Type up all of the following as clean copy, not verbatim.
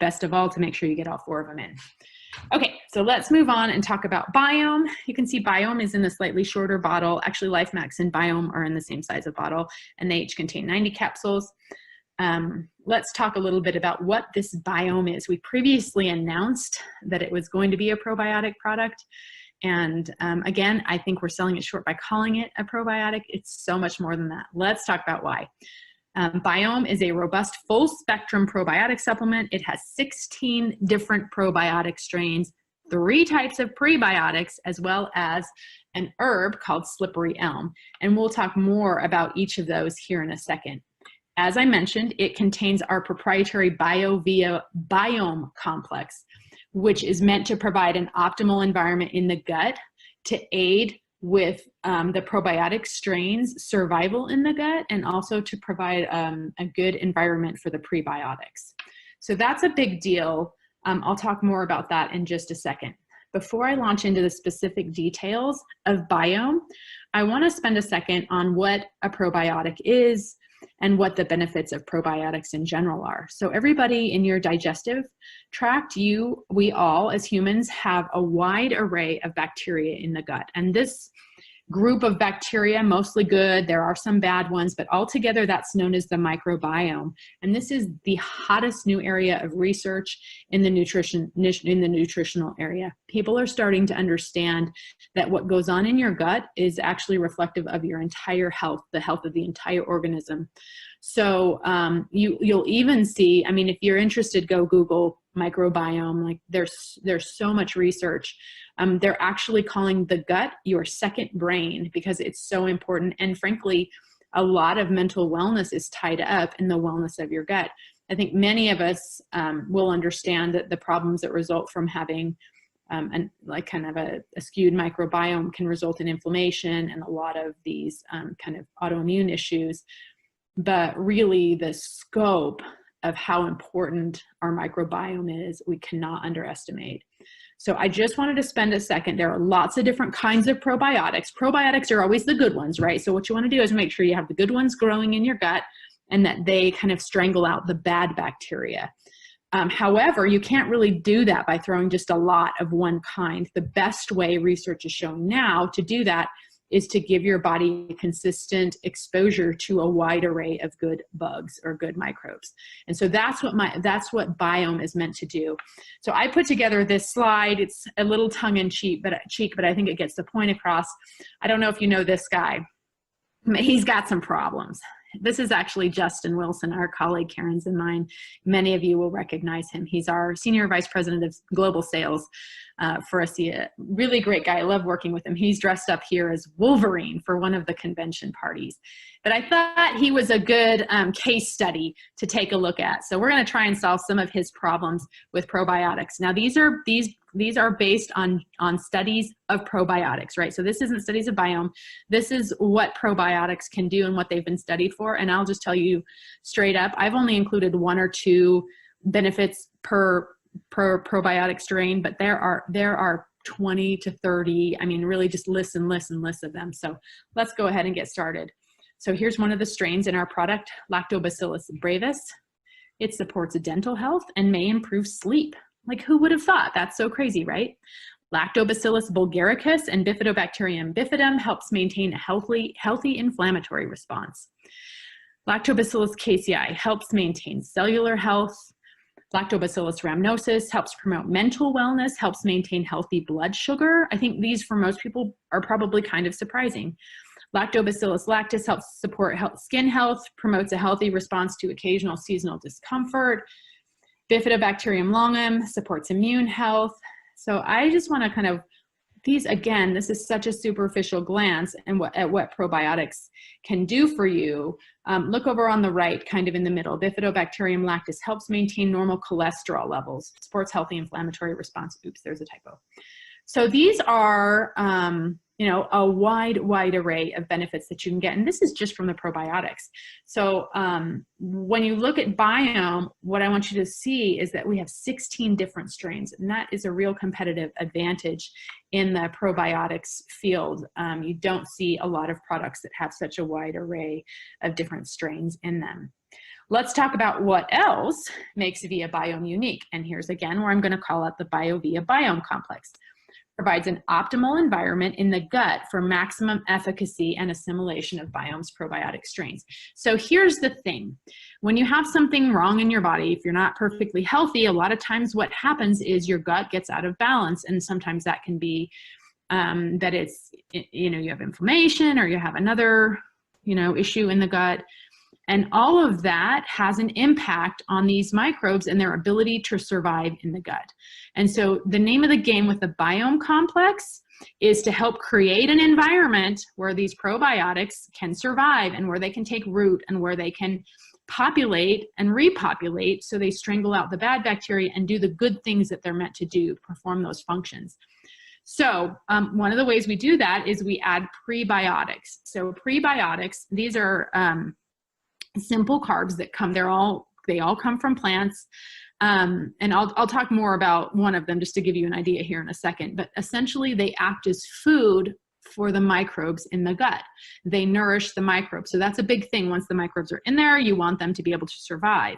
best of all to make sure you get all 4 of them in. Okay, so let's move on and talk about Biome. You can see Biome is in the slightly shorter bottle. Actually, LifeMax and Biome are in the same size of bottle, and they each contain 90 capsules. Let's talk a little bit about what this Biome is. We previously announced that it was going to be a probiotic product. And again, I think we're selling it short by calling it a probiotic. It's so much more than that. Let's talk about why. Biome is a robust full spectrum probiotic supplement. It has 16 different probiotic strains, 3 types of prebiotics, as well as an herb called slippery elm. And we'll talk more about each of those here in a second. As I mentioned, it contains our proprietary ASEA VIA Biome complex, which is meant to provide an optimal environment in the gut to aid with the probiotic strains survival in the gut, and also to provide a good environment for the prebiotics. So that's a big deal. I'll talk more about that in just a second. Before I launch into the specific details of Biome, I want to spend a second on what a probiotic is and what the benefits of probiotics in general are. So everybody in your digestive tract, we all as humans have a wide array of bacteria in the gut. And this group of bacteria, mostly good, there are some bad ones, but altogether that's known as the microbiome. And this is the hottest new area of research in the nutritional area. People are starting to understand that what goes on in your gut is actually reflective of your entire health, the health of the entire organism. So you'll even see, I mean, if you're interested, go Google microbiome. Like there's so much research. They're actually calling the gut your second brain because it's so important. And frankly, a lot of mental wellness is tied up in the wellness of your gut. I think many of us will understand that the problems that result from having kind of a skewed microbiome can result in inflammation and a lot of these kind of autoimmune issues. But really the scope of how important our microbiome is, we cannot underestimate. So I just wanted to spend a second. There are lots of different kinds of probiotics. Probiotics are always the good ones, right? So what you want to do is make sure you have the good ones growing in your gut and that they kind of strangle out the bad bacteria. However, you can't really do that by throwing just a lot of one kind. The best way research is showing now to do that is to give your body consistent exposure to a wide array of good bugs or good microbes. And so that's what Biome is meant to do. So I put together this slide. It's a little tongue-in-cheek, but I think it gets the point across. I don't know if you know this guy. He's got some problems. This is actually Justin Wilson, our colleague Karen's and mine. Many of you will recognize him. He's our Senior Vice President of Global Sales for ASEA. Really great guy. I love working with him. He's dressed up here as Wolverine for one of the convention parties. But I thought he was a good case study to take a look at. So we're going to try and solve some of his problems with probiotics. Now these are based on studies of probiotics, right? So this isn't studies of Biome. This is what probiotics can do and what they've been studied for. And I'll just tell you straight up, I've only included 1 or 2 benefits per probiotic strain, but there are 20 to 30. I mean, really just lists of them. So let's go ahead and get started. So here's one of the strains in our product, Lactobacillus brevis. It supports dental health and may improve sleep. Like who would have thought? That's so crazy, right? Lactobacillus bulgaricus and Bifidobacterium bifidum helps maintain a healthy inflammatory response. Lactobacillus casei helps maintain cellular health. Lactobacillus rhamnosus helps promote mental wellness, helps maintain healthy blood sugar. I think these for most people are probably kind of surprising. Lactobacillus lactis helps support skin health, promotes a healthy response to occasional seasonal discomfort. Bifidobacterium longum supports immune health. So I just want to kind of, this is such a superficial glance at what probiotics can do for you. Look over on the right, kind of in the middle. Bifidobacterium lactis helps maintain normal cholesterol levels, supports healthy inflammatory response. Oops, there's a typo. So these are, a wide array of benefits that you can get. And this is just from the probiotics. So when you look at Biome, what I want you to see is that we have 16 different strains, and that is a real competitive advantage in the probiotics field. You don't see a lot of products that have such a wide array of different strains in them. let's talk about what else makes VIA Biome unique. And here's again where I'm going to call out the VIA Biome complex. Provides an optimal environment in the gut for maximum efficacy and assimilation of biome's probiotic strains. So here's the thing. When you have something wrong in your body, if you're not perfectly healthy, a lot of times what happens is your gut gets out of balance. And sometimes that can be that it's, you have inflammation or you have another, issue in the gut. And all of that has an impact on these microbes and their ability to survive in the gut. And so the name of the game with the biome complex is to help create an environment where these probiotics can survive and where they can take root and where they can populate and repopulate so they strangle out the bad bacteria and do the good things that they're meant to do, perform those functions. So one of the ways we do that is we add prebiotics. So prebiotics, these are simple carbs that come, they all come from plants. And I'll talk more about one of them just to give you an idea here in a second, but essentially they act as food for the microbes in the gut. They nourish the microbes. So that's a big thing. Once the microbes are in there, you want them to be able to survive.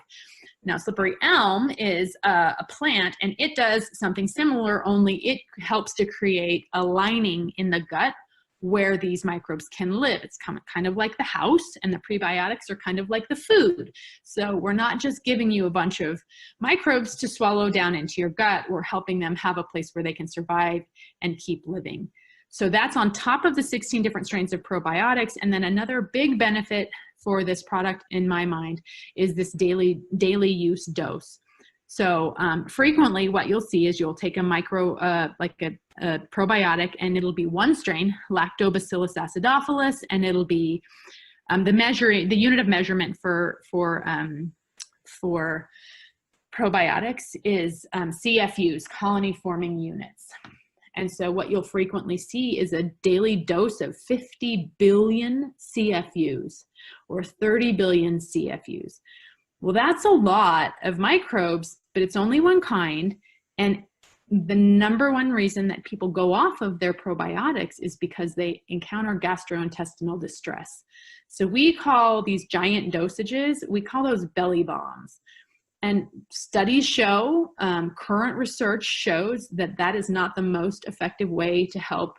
Now, slippery elm is a plant, and it does something similar, only it helps to create a lining in the gut where these microbes can live. It's kind of like the house, and the prebiotics are kind of like the food. So we're not just giving you a bunch of microbes to swallow down into your gut, we're helping them have a place where they can survive and keep living. So that's on top of the 16 different strains of probiotics. And then another big benefit for this product in my mind is this daily use dose. So frequently what you'll see is you'll take a a probiotic, and it'll be one strain, Lactobacillus acidophilus, and it'll be the unit of measurement for probiotics is CFUs, colony forming units. And so what you'll frequently see is a daily dose of 50 billion CFUs or 30 billion CFUs. Well, that's a lot of microbes, but it's only one kind. And the number one reason that people go off of their probiotics is because they encounter gastrointestinal distress. So we call these giant dosages, we call those belly bombs. And studies show, current research shows that that is not the most effective way to help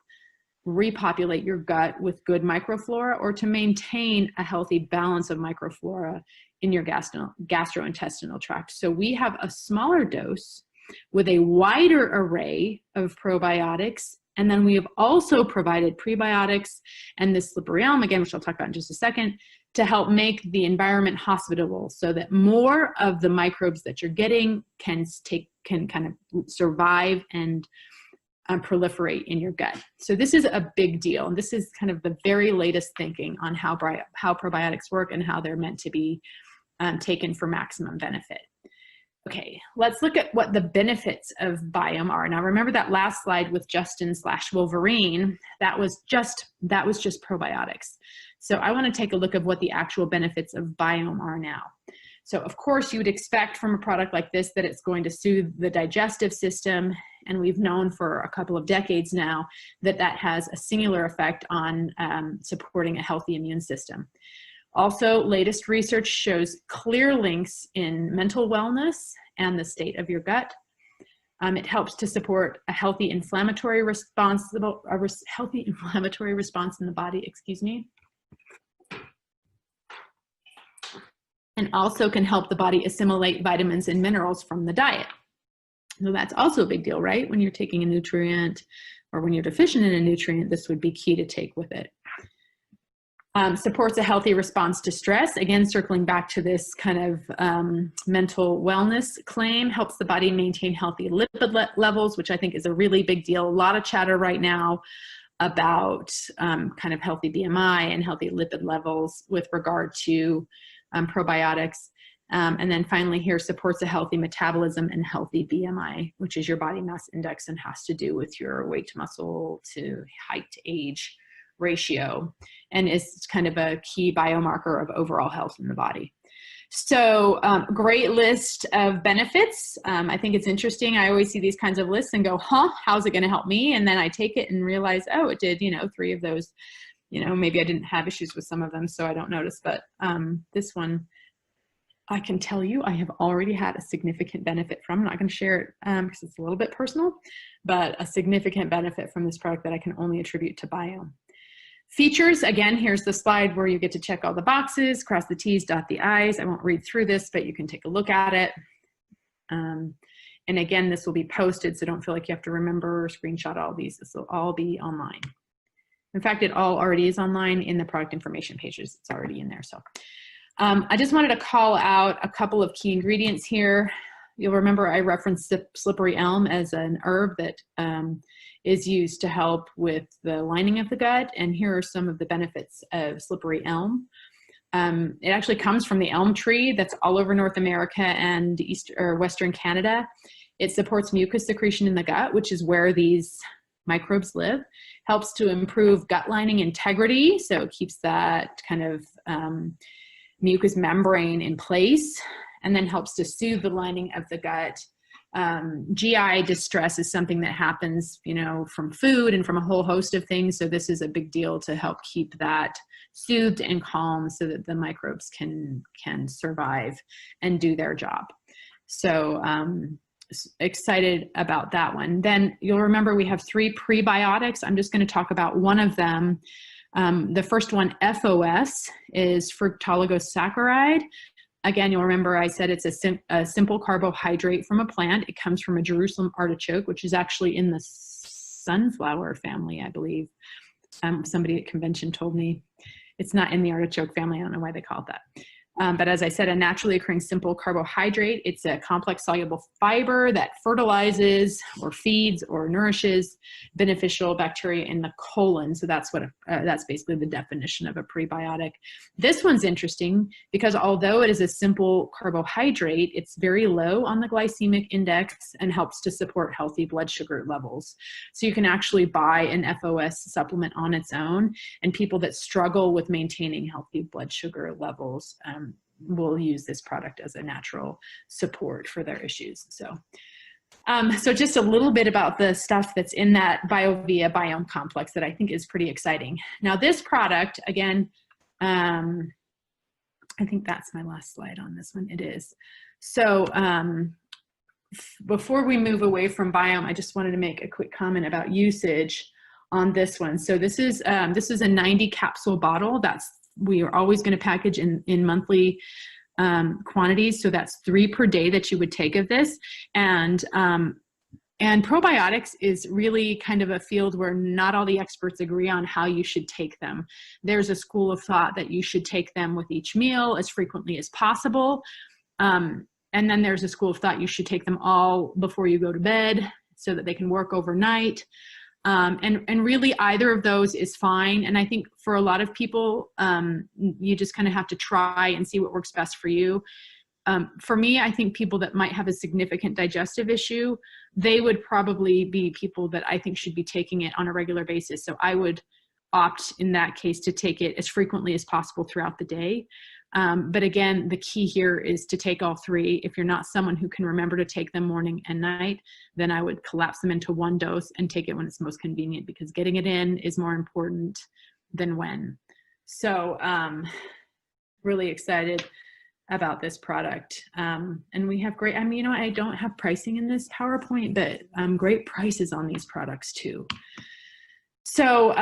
repopulate your gut with good microflora or to maintain a healthy balance of microflora in your gastrointestinal tract. So we have a smaller dose with a wider array of probiotics. And then we have also provided prebiotics and this slippery elm, again, which I'll talk about in just a second, to help make the environment hospitable so that more of the microbes that you're getting can kind of survive and proliferate in your gut. So this is a big deal. And this is kind of the very latest thinking on how probiotics work and how they're meant to be taken for maximum benefit. Okay, let's look at what the benefits of Biome are. Now remember that last slide with Justin/Wolverine, that was just probiotics. So I want to take a look at what the actual benefits of Biome are now. So of course you would expect from a product like this that it's going to soothe the digestive system, and we've known for a couple of decades now that that has a singular effect on supporting a healthy immune system. Also, latest research shows clear links in mental wellness and the state of your gut. It helps to support a healthy inflammatory response in the body, excuse me. And also can help the body assimilate vitamins and minerals from the diet. So that's also a big deal, right? When you're taking a nutrient or when you're deficient in a nutrient, this would be key to take with it. Supports a healthy response to stress. Again, circling back to this kind of mental wellness claim, helps the body maintain healthy lipid levels, which I think is a really big deal. A lot of chatter right now about kind of healthy BMI and healthy lipid levels with regard to probiotics. And then finally here, supports a healthy metabolism and healthy BMI, which is your body mass index and has to do with your weight to muscle to height to age ratio, and is kind of a key biomarker of overall health in the body. So great list of benefits. I think it's interesting. I always see these kinds of lists and go, how's it going to help me? And then I take it and realize, oh, it did, 3 of those, maybe I didn't have issues with some of them, so I don't notice, but this one I can tell you I have already had a significant benefit from. I'm not going to share it because it's a little bit personal, but a significant benefit from this product that I can only attribute to Biome. Features, again, here's the slide where you get to check all the boxes, cross the T's, dot the I's. I won't read through this, but you can take a look at it. And again, this will be posted, so don't feel like you have to remember or screenshot all these. This will all be online. In fact, it all already is online in the product information pages. It's already in there. So I just wanted to call out a couple of key ingredients here. You'll remember I referenced slippery elm as an herb that is used to help with the lining of the gut. And here are some of the benefits of slippery elm. It actually comes from the elm tree that's all over North America and Western Canada. It supports mucus secretion in the gut, which is where these microbes live. Helps to improve gut lining integrity, so it keeps that kind of mucous membrane in place, and then helps to soothe the lining of the gut. GI distress is something that happens, you know, from food and from a whole host of things. So this is a big deal to help keep that soothed and calm so that the microbes can survive and do their job. So excited about that one. Then you'll remember we have 3 prebiotics. I'm just going to talk about one of them. The first one, FOS, is fructoligosaccharide. Again, you'll remember I said it's a simple carbohydrate from a plant. It comes from a Jerusalem artichoke, which is actually in the sunflower family, I believe. Somebody at convention told me it's not in the artichoke family. I don't know why they call it that. But as I said, a naturally occurring simple carbohydrate. It's a complex soluble fiber that fertilizes or feeds or nourishes beneficial bacteria in the colon. So that's what that's basically the definition of a prebiotic. This one's interesting because although it is a simple carbohydrate, it's very low on the glycemic index and helps to support healthy blood sugar levels. So you can actually buy an FOS supplement on its own, and people that struggle with maintaining healthy blood sugar levels will use this product as a natural support for their issues. So just a little bit about the stuff that's in that ASEA VIA Biome complex that I think is pretty exciting. Now this product, again, I think that's my last slide on this one. It is. So before we move away from Biome, I just wanted to make a quick comment about usage on this one. So this is a 90 capsule bottle. We are always going to package in monthly quantities. So that's 3 per day that you would take of this. And probiotics is really kind of a field where not all the experts agree on how you should take them. There's a school of thought that you should take them with each meal as frequently as possible. And then there's a school of thought you should take them all before you go to bed so that they can work overnight. And really either of those is fine. And I think for a lot of people, you just kind of have to try and see what works best for you. For me, I think people that might have a significant digestive issue, they would probably be people that I think should be taking it on a regular basis. So I would opt in that case to take it as frequently as possible throughout the day. But again, the key here is to take all 3. If you're not someone who can remember to take them morning and night, then I would collapse them into 1 dose and take it when it's most convenient, because getting it in is more important than when. So really excited about this product. And we have great, I mean, you know, I don't have pricing in this PowerPoint, but great prices on these products too. So